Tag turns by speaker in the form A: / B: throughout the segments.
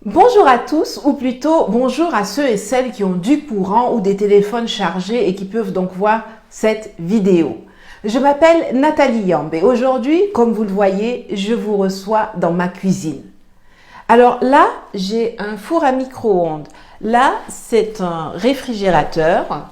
A: Bonjour à tous, ou plutôt bonjour à ceux et celles qui ont du courant ou des téléphones chargés et qui peuvent donc voir cette vidéo. Je m'appelle Nathalie Yamb et aujourd'hui, comme vous le voyez, je vous reçois dans ma cuisine. Alors là, j'ai un four à micro-ondes. Là, c'est un réfrigérateur.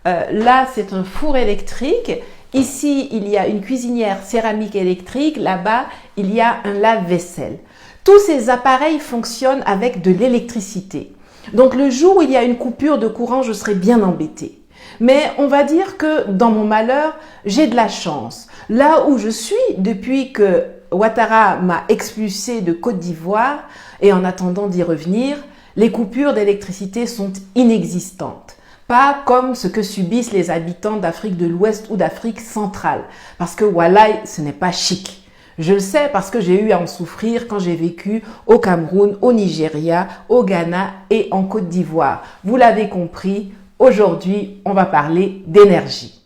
A: Là, c'est un four électrique. Ici, il y a une cuisinière céramique électrique. Là-bas, il y a un lave-vaisselle. Tous ces appareils fonctionnent avec de l'électricité. Donc le jour où il y a une coupure de courant, je serai bien embêtée. Mais on va dire que dans mon malheur, j'ai de la chance. Là où je suis depuis que Ouattara m'a expulsée de Côte d'Ivoire et en attendant d'y revenir, les coupures d'électricité sont inexistantes. Pas comme ce que subissent les habitants d'Afrique de l'Ouest ou d'Afrique centrale. Parce que voilà, ce n'est pas chic. Je le sais parce que j'ai eu à en souffrir quand j'ai vécu au Cameroun, au Nigeria, au Ghana et en Côte d'Ivoire. Vous l'avez compris, aujourd'hui, on va parler d'énergie.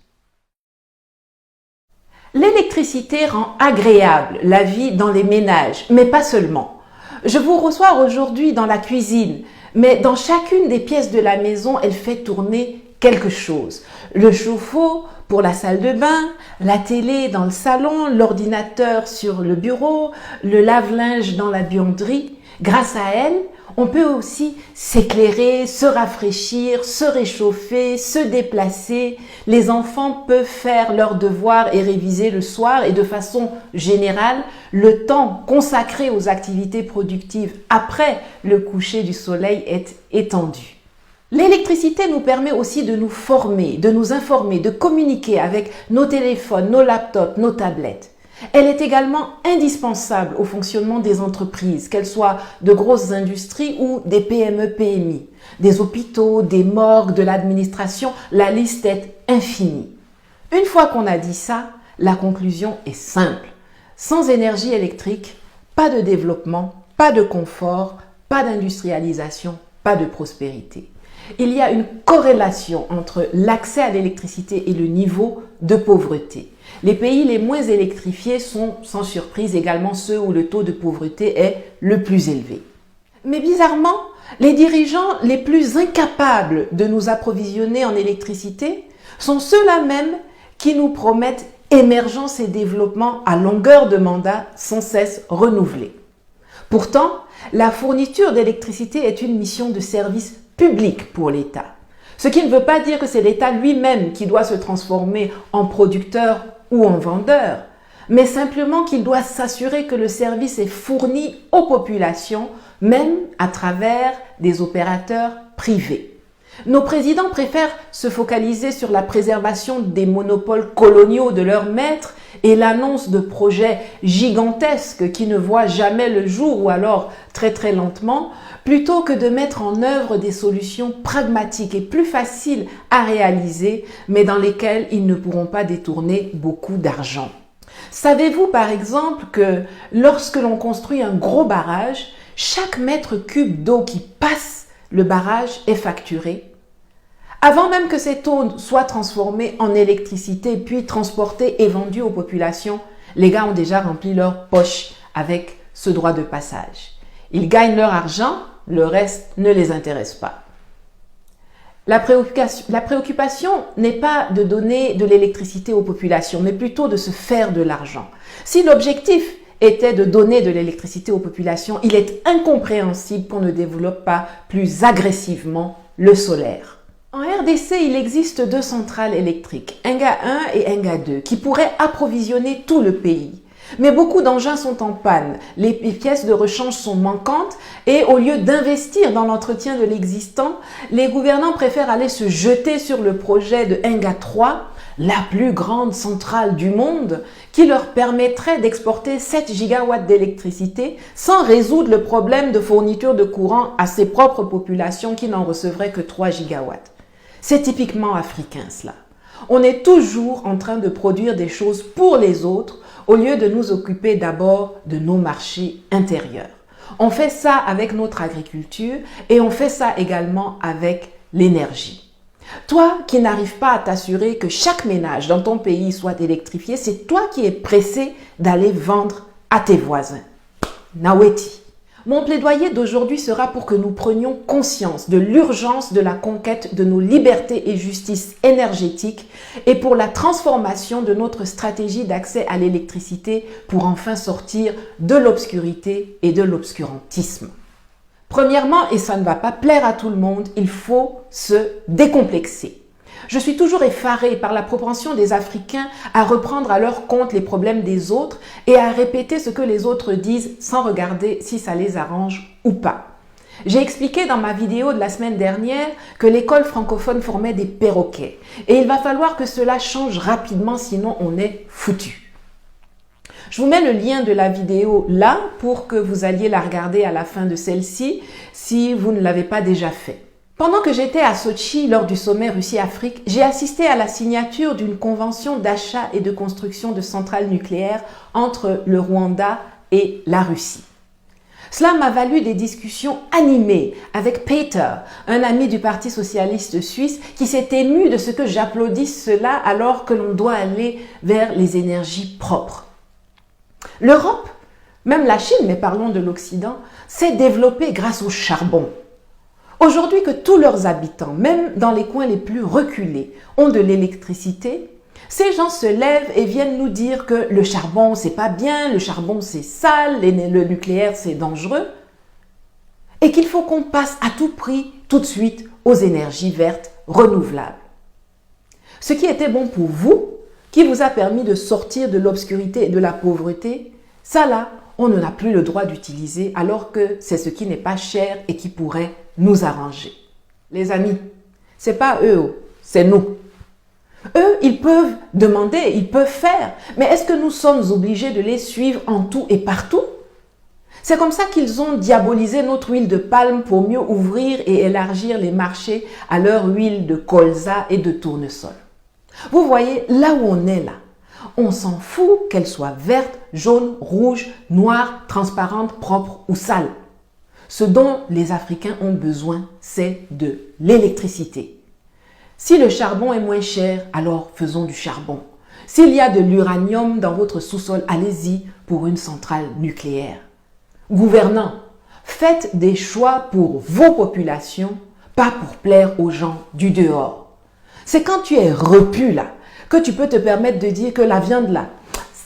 A: L'électricité rend agréable la vie dans les ménages, mais pas seulement. Je vous reçois aujourd'hui dans la cuisine, mais dans chacune des pièces de la maison, elle fait tourner quelque chose. Le chauffe-eau pour la salle de bain, la télé dans le salon, l'ordinateur sur le bureau, le lave-linge dans la buanderie. Grâce à elle, on peut aussi s'éclairer, se rafraîchir, se réchauffer, se déplacer. Les enfants peuvent faire leurs devoirs et réviser le soir et de façon générale, le temps consacré aux activités productives après le coucher du soleil est étendu. L'électricité nous permet aussi de nous former, de nous informer, de communiquer avec nos téléphones, nos laptops, nos tablettes. Elle est également indispensable au fonctionnement des entreprises, qu'elles soient de grosses industries ou des PME-PMI, des hôpitaux, des morgues, de l'administration, la liste est infinie. Une fois qu'on a dit ça, la conclusion est simple. Sans énergie électrique, pas de développement, pas de confort, pas d'industrialisation, pas de prospérité. Il y a une corrélation entre l'accès à l'électricité et le niveau de pauvreté. Les pays les moins électrifiés sont, sans surprise, également ceux où le taux de pauvreté est le plus élevé. Mais bizarrement, les dirigeants les plus incapables de nous approvisionner en électricité sont ceux-là même qui nous promettent émergence et développement à longueur de mandat sans cesse renouvelés. Pourtant, la fourniture d'électricité est une mission de service public pour l'État. Ce qui ne veut pas dire que c'est l'État lui-même qui doit se transformer en producteur ou en vendeur, mais simplement qu'il doit s'assurer que le service est fourni aux populations, même à travers des opérateurs privés. Nos présidents préfèrent se focaliser sur la préservation des monopoles coloniaux de leurs maîtres et l'annonce de projets gigantesques qui ne voient jamais le jour ou alors très lentement, plutôt que de mettre en œuvre des solutions pragmatiques et plus faciles à réaliser, mais dans lesquelles ils ne pourront pas détourner beaucoup d'argent. Savez-vous par exemple que lorsque l'on construit un gros barrage, chaque mètre cube d'eau qui passe le barrage est facturé? Avant même que cette eau soit transformée en électricité, puis transportée et vendue aux populations, les gars ont déjà rempli leur poche avec ce droit de passage. Ils gagnent leur argent, le reste ne les intéresse pas. La préoccupation n'est pas de donner de l'électricité aux populations, mais plutôt de se faire de l'argent. Si l'objectif était de donner de l'électricité aux populations, il est incompréhensible qu'on ne développe pas plus agressivement le solaire. En RDC, il existe 2 centrales électriques, Enga 1 et Enga 2, qui pourraient approvisionner tout le pays. Mais beaucoup d'engins sont en panne, les pièces de rechange sont manquantes et au lieu d'investir dans l'entretien de l'existant, les gouvernants préfèrent aller se jeter sur le projet de Enga 3, la plus grande centrale du monde, qui leur permettrait d'exporter 7 gigawatts d'électricité sans résoudre le problème de fourniture de courant à ses propres populations qui n'en recevraient que 3 gigawatts. C'est typiquement africain cela. On est toujours en train de produire des choses pour les autres au lieu de nous occuper d'abord de nos marchés intérieurs. On fait ça avec notre agriculture et on fait ça également avec l'énergie. Toi qui n'arrives pas à t'assurer que chaque ménage dans ton pays soit électrifié, c'est toi qui es pressé d'aller vendre à tes voisins. Naweti. Mon plaidoyer d'aujourd'hui sera pour que nous prenions conscience de l'urgence de la conquête de nos libertés et justice énergétiques et pour la transformation de notre stratégie d'accès à l'électricité pour enfin sortir de l'obscurité et de l'obscurantisme. Premièrement, et ça ne va pas plaire à tout le monde, il faut se décomplexer. Je suis toujours effarée par la propension des Africains à reprendre à leur compte les problèmes des autres et à répéter ce que les autres disent sans regarder si ça les arrange ou pas. J'ai expliqué dans ma vidéo de la semaine dernière que l'école francophone formait des perroquets et il va falloir que cela change rapidement sinon on est foutu. Je vous mets le lien de la vidéo là pour que vous alliez la regarder à la fin de celle-ci si vous ne l'avez pas déjà fait. Pendant que j'étais à Sochi lors du sommet Russie-Afrique, j'ai assisté à la signature d'une convention d'achat et de construction de centrales nucléaires entre le Rwanda et la Russie. Cela m'a valu des discussions animées avec Peter, un ami du Parti socialiste suisse qui s'est ému de ce que j'applaudisse cela alors que l'on doit aller vers les énergies propres. L'Europe, même la Chine, mais parlons de l'Occident, s'est développée grâce au charbon. Aujourd'hui que tous leurs habitants, même dans les coins les plus reculés, ont de l'électricité, ces gens se lèvent et viennent nous dire que le charbon c'est pas bien, le charbon c'est sale, le nucléaire c'est dangereux et qu'il faut qu'on passe à tout prix tout de suite aux énergies vertes renouvelables. Ce qui était bon pour vous, qui vous a permis de sortir de l'obscurité et de la pauvreté, ça là, on n'en a plus le droit d'utiliser alors que c'est ce qui n'est pas cher et qui pourrait nous arranger. Les amis, c'est pas eux, c'est nous. Eux, ils peuvent demander, ils peuvent faire, mais est-ce que nous sommes obligés de les suivre en tout et partout? C'est comme ça qu'ils ont diabolisé notre huile de palme pour mieux ouvrir et élargir les marchés à leur huile de colza et de tournesol. Vous voyez, là où on est là, on s'en fout qu'elle soit verte, jaune, rouge, noire, transparente, propre ou sale. Ce dont les Africains ont besoin, c'est de l'électricité. Si le charbon est moins cher, alors faisons du charbon. S'il y a de l'uranium dans votre sous-sol, allez-y pour une centrale nucléaire. Gouvernants, faites des choix pour vos populations, pas pour plaire aux gens du dehors. C'est quand tu es repu là, que tu peux te permettre de dire que la viande là,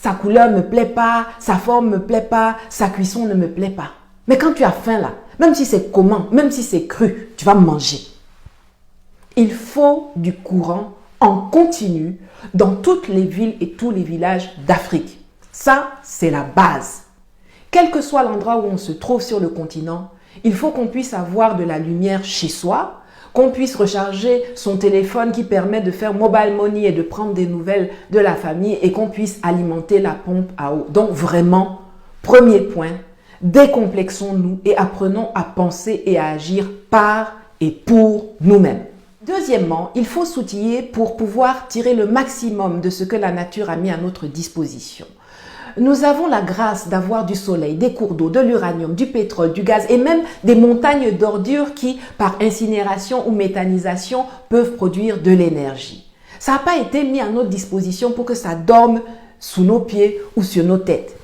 A: sa couleur me plaît pas, sa forme me plaît pas, sa cuisson ne me plaît pas. Mais quand tu as faim là, même si c'est comment, même si c'est cru, tu vas manger. Il faut du courant en continu dans toutes les villes et tous les villages d'Afrique. Ça, c'est la base. Quel que soit l'endroit où on se trouve sur le continent, il faut qu'on puisse avoir de la lumière chez soi, qu'on puisse recharger son téléphone qui permet de faire mobile money et de prendre des nouvelles de la famille et qu'on puisse alimenter la pompe à eau. Donc vraiment, premier point, décomplexons-nous et apprenons à penser et à agir par et pour nous-mêmes. Deuxièmement, il faut s'outiller pour pouvoir tirer le maximum de ce que la nature a mis à notre disposition. Nous avons la grâce d'avoir du soleil, des cours d'eau, de l'uranium, du pétrole, du gaz et même des montagnes d'ordures qui, par incinération ou méthanisation, peuvent produire de l'énergie. Ça n'a pas été mis à notre disposition pour que ça dorme sous nos pieds ou sur nos têtes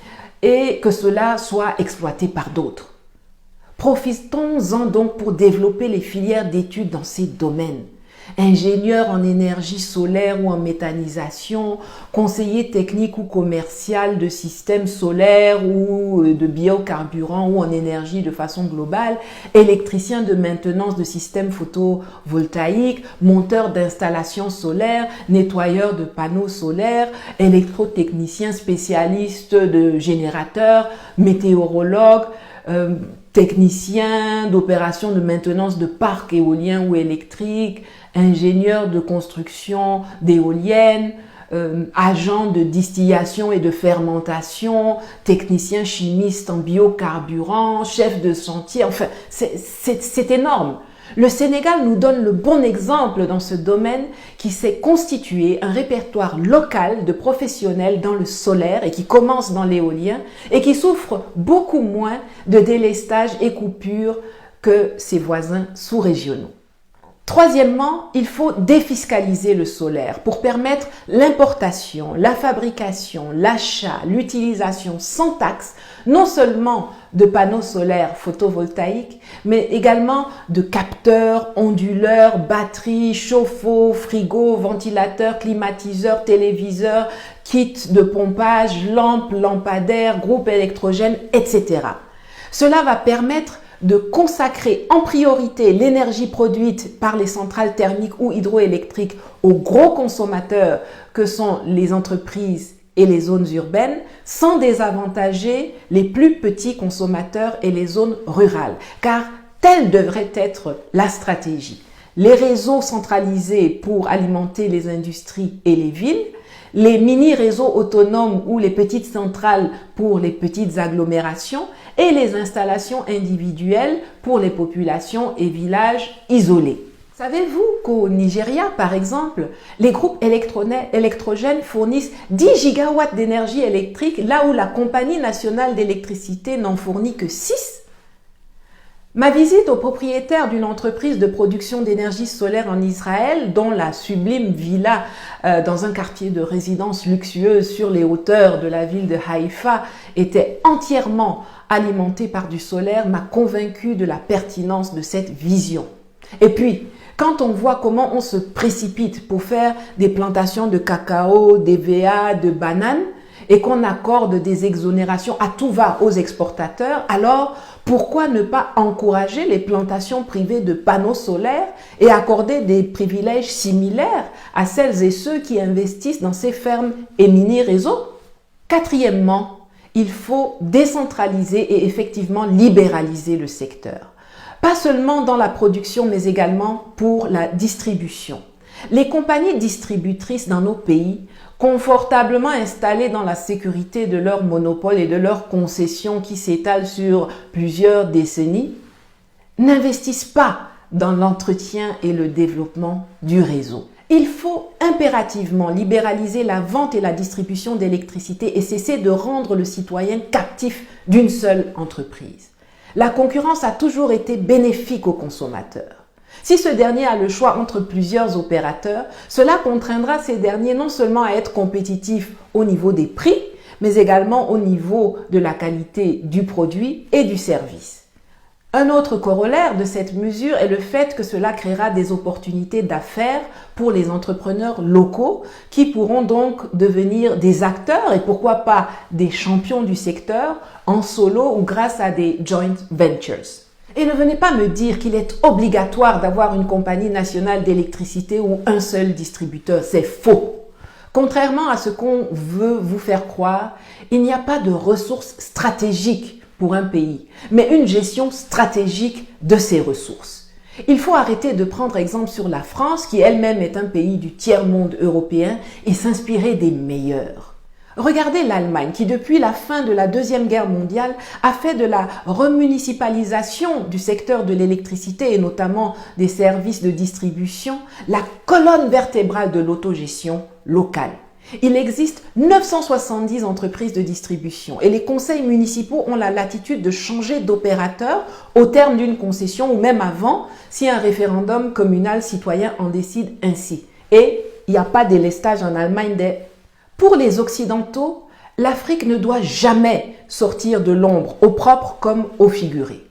A: et que cela soit exploité par d'autres. Profitons-en donc pour développer les filières d'études dans ces domaines. Ingénieur en énergie solaire ou en méthanisation, conseiller technique ou commercial de systèmes solaires ou de biocarburants ou en énergie de façon globale, électricien de maintenance de systèmes photovoltaïques, monteur d'installations solaires, nettoyeur de panneaux solaires, électrotechnicien spécialiste de générateurs, météorologue, technicien d'opération de maintenance de parcs éoliens ou électriques, ingénieur de construction d'éoliennes, agent de distillation et de fermentation, technicien chimiste en biocarburant, chef de chantier, enfin, c'est énorme. Le Sénégal nous donne le bon exemple dans ce domaine qui s'est constitué un répertoire local de professionnels dans le solaire et qui commence dans l'éolien et qui souffre beaucoup moins de délestage et coupures que ses voisins sous-régionaux. Troisièmement, il faut défiscaliser le solaire pour permettre l'importation, la fabrication, l'achat, l'utilisation sans taxe, non seulement de panneaux solaires photovoltaïques, mais également de capteurs, onduleurs, batteries, chauffe-eau, frigo, ventilateurs, climatiseurs, téléviseurs, kits de pompage, lampes, lampadaires, groupes électrogènes, etc. Cela va permettre de consacrer en priorité l'énergie produite par les centrales thermiques ou hydroélectriques aux gros consommateurs que sont les entreprises et les zones urbaines, sans désavantager les plus petits consommateurs et les zones rurales. Car telle devrait être la stratégie. Les réseaux centralisés pour alimenter les industries et les villes, les mini-réseaux autonomes ou les petites centrales pour les petites agglomérations et les installations individuelles pour les populations et villages isolés. Savez-vous qu'au Nigeria, par exemple, les groupes électrogènes fournissent 10 gigawatts d'énergie électrique là où la Compagnie nationale d'électricité n'en fournit que 6? Ma visite au propriétaire d'une entreprise de production d'énergie solaire en Israël, dont la sublime villa dans un quartier de résidence luxueuse sur les hauteurs de la ville de Haïfa était entièrement alimentée par du solaire, m'a convaincu de la pertinence de cette vision. Et puis, quand on voit comment on se précipite pour faire des plantations de cacao, d'EVA, de bananes, et qu'on accorde des exonérations à tout va aux exportateurs, alors pourquoi ne pas encourager les plantations privées de panneaux solaires et accorder des privilèges similaires à celles et ceux qui investissent dans ces fermes et mini-réseaux? Quatrièmement, il faut décentraliser et effectivement libéraliser le secteur. Pas seulement dans la production, mais également pour la distribution. Les compagnies distributrices dans nos pays, confortablement installées dans la sécurité de leur monopole et de leurs concessions qui s'étalent sur plusieurs décennies, n'investissent pas dans l'entretien et le développement du réseau. Il faut impérativement libéraliser la vente et la distribution d'électricité et cesser de rendre le citoyen captif d'une seule entreprise. La concurrence a toujours été bénéfique aux consommateurs. Si ce dernier a le choix entre plusieurs opérateurs, cela contraindra ces derniers non seulement à être compétitifs au niveau des prix, mais également au niveau de la qualité du produit et du service. Un autre corollaire de cette mesure est le fait que cela créera des opportunités d'affaires pour les entrepreneurs locaux qui pourront donc devenir des acteurs et pourquoi pas des champions du secteur en solo ou grâce à des joint ventures. Et ne venez pas me dire qu'il est obligatoire d'avoir une compagnie nationale d'électricité ou un seul distributeur. C'est faux. Contrairement à ce qu'on veut vous faire croire, il n'y a pas de ressources stratégiques pour un pays, mais une gestion stratégique de ses ressources. Il faut arrêter de prendre exemple sur la France, qui elle-même est un pays du tiers-monde européen, et s'inspirer des meilleurs. Regardez l'Allemagne qui, depuis la fin de la Deuxième Guerre mondiale, a fait de la remunicipalisation du secteur de l'électricité et notamment des services de distribution la colonne vertébrale de l'autogestion locale. Il existe 970 entreprises de distribution et les conseils municipaux ont la latitude de changer d'opérateur au terme d'une concession ou même avant si un référendum communal citoyen en décide ainsi. Et il n'y a pas délestage en Allemagne des... Pour les Occidentaux, l'Afrique ne doit jamais sortir de l'ombre, au propre comme au figuré.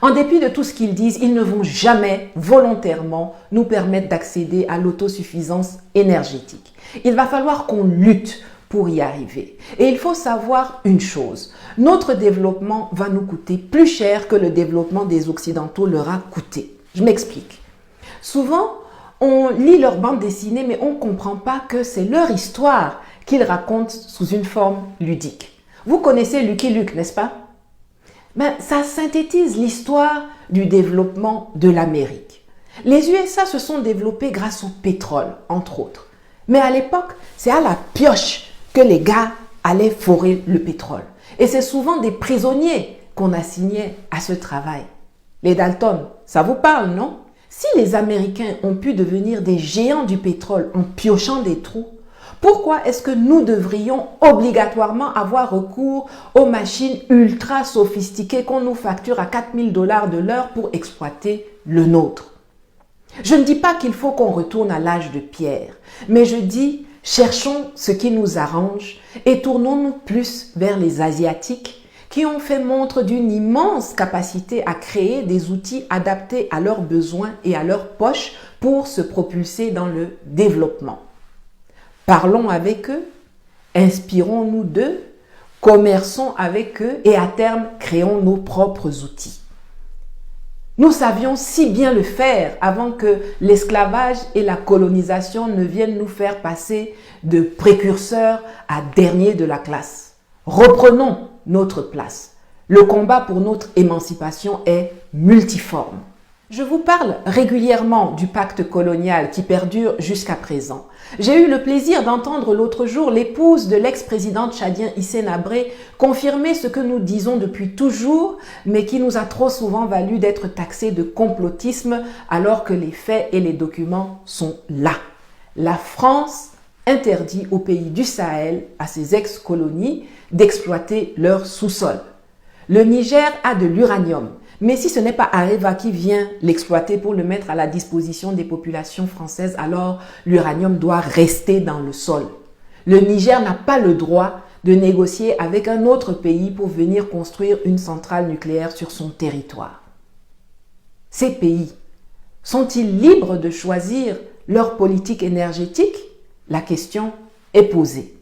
A: En dépit de tout ce qu'ils disent, ils ne vont jamais volontairement nous permettre d'accéder à l'autosuffisance énergétique. Il va falloir qu'on lutte pour y arriver. Et il faut savoir une chose, notre développement va nous coûter plus cher que le développement des Occidentaux leur a coûté. Je m'explique. Souvent, on lit leurs bandes dessinées, mais on ne comprend pas que c'est leur histoire qu'ils racontent sous une forme ludique. Vous connaissez Lucky Luke, n'est-ce pas? Ça synthétise l'histoire du développement de l'Amérique. Les USA se sont développés grâce au pétrole, entre autres. Mais à l'époque, c'est à la pioche que les gars allaient forer le pétrole. Et c'est souvent des prisonniers qu'on assignait à ce travail. Les Dalton, ça vous parle, non? Si les Américains ont pu devenir des géants du pétrole en piochant des trous, pourquoi est-ce que nous devrions obligatoirement avoir recours aux machines ultra sophistiquées qu'on nous facture à 4 000 $ de l'heure pour exploiter le nôtre? Je ne dis pas qu'il faut qu'on retourne à l'âge de pierre, mais je dis cherchons ce qui nous arrange et tournons-nous plus vers les Asiatiques qui ont fait montre d'une immense capacité à créer des outils adaptés à leurs besoins et à leurs poches pour se propulser dans le développement. Parlons avec eux, inspirons-nous d'eux, commerçons avec eux et à terme, créons nos propres outils. Nous savions si bien le faire avant que l'esclavage et la colonisation ne viennent nous faire passer de précurseurs à derniers de la classe. Reprenons notre place. Le combat pour notre émancipation est multiforme. Je vous parle régulièrement du pacte colonial qui perdure jusqu'à présent. J'ai eu le plaisir d'entendre l'autre jour l'épouse de l'ex-président tchadien Hissène Habré confirmer ce que nous disons depuis toujours, mais qui nous a trop souvent valu d'être taxés de complotisme alors que les faits et les documents sont là. La France interdit aux pays du Sahel, à ses ex-colonies, d'exploiter leur sous-sol. Le Niger a de l'uranium. Mais si ce n'est pas Areva qui vient l'exploiter pour le mettre à la disposition des populations françaises, alors l'uranium doit rester dans le sol. Le Niger n'a pas le droit de négocier avec un autre pays pour venir construire une centrale nucléaire sur son territoire. Ces pays sont-ils libres de choisir leur politique énergétique? La question est posée.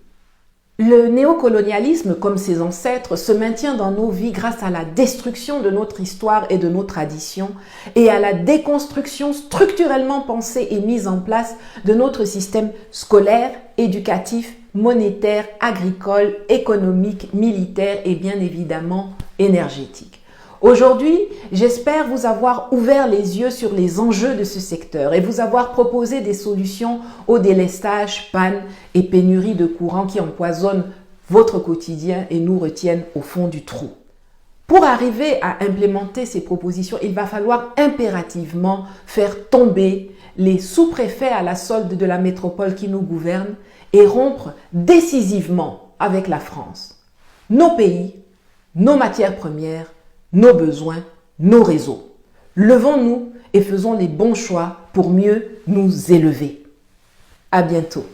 A: Le néocolonialisme, comme ses ancêtres, se maintient dans nos vies grâce à la destruction de notre histoire et de nos traditions et à la déconstruction structurellement pensée et mise en place de notre système scolaire, éducatif, monétaire, agricole, économique, militaire et bien évidemment énergétique. Aujourd'hui, j'espère vous avoir ouvert les yeux sur les enjeux de ce secteur et vous avoir proposé des solutions aux délestages, pannes et pénuries de courant qui empoisonnent votre quotidien et nous retiennent au fond du trou. Pour arriver à implémenter ces propositions, il va falloir impérativement faire tomber les sous-préfets à la solde de la métropole qui nous gouverne et rompre décisivement avec la France. Nos pays, nos matières premières, nos besoins, nos réseaux. Levons-nous et faisons les bons choix pour mieux nous élever. À bientôt.